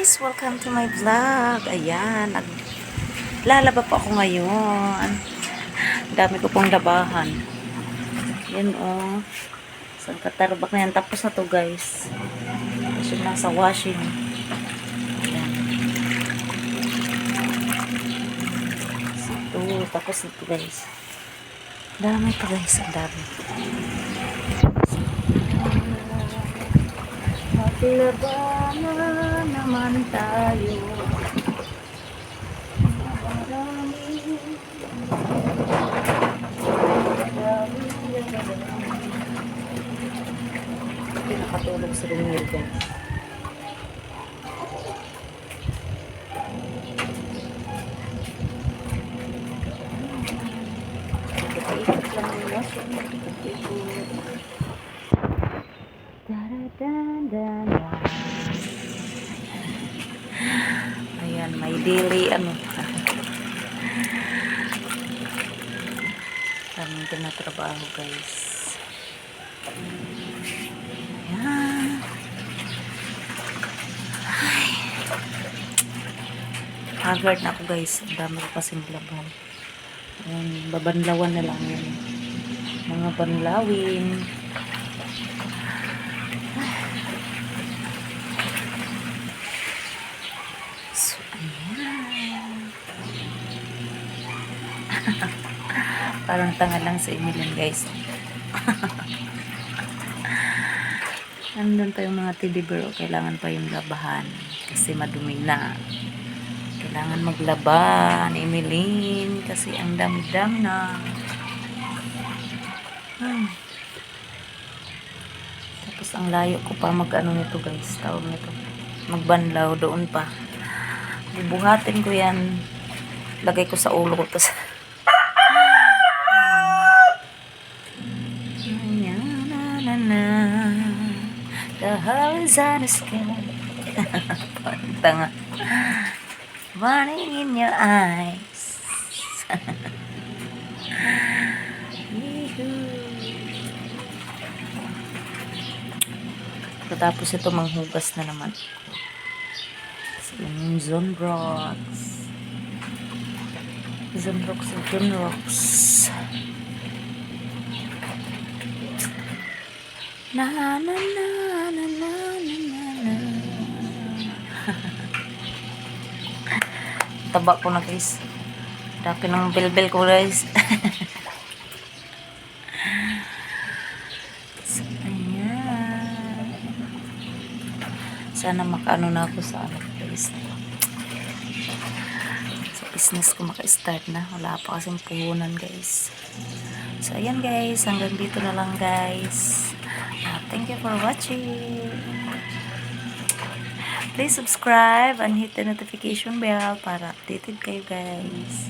guys! Welcome to my vlog. Ayan, naglalaba po ako ngayon. Dami ko pong labahan. Yan o. Isang katarbak na yan. Tapos na to guys. Tapos yung nasa washing. Ayan. Ito, tapos ito guys. Dami to guys. Ang dami. Maglabanan naman tayo. Pinakatulog sa lumir guys. Ikot lang ang lotion. Ikot. Ayan, may daily kaming tinatrabaho guys. Ayan. Ay. Haggard na ako guys. Ang dami ko kasing laban. Ayan, babanlawan na lang yun. Mga banlawin. So, ayan. Parang tanga lang sa Emilyn guys. Nandun pa yung mga teddy bear. Kailangan pa yung labahan. Kasi madumi na. Kailangan maglaba ni Emilyn. Kasi ang dami-dami na. Tapos ang layo ko pa mag-ano nito guys. Tawag nito. Magbanlaw doon pa. Bubuhatin ko yan. Lagay ko sa ulo ko. Tapos the horizontal sky. Tanga. Burning in your eyes. Tapos ito manghugas na naman. Yung Zonrox. Na na na na na na na. Taba ko na guys. Daki ng bel-bel ko guys. So, ayan. Sana makaano na ako sa guys. Sa business ko maka-start na. Wala pa kasing puhunan guys. So ayan guys. Hanggang dito na lang guys. Thank you for watching. Please subscribe and hit the notification bell para updated kayo guys.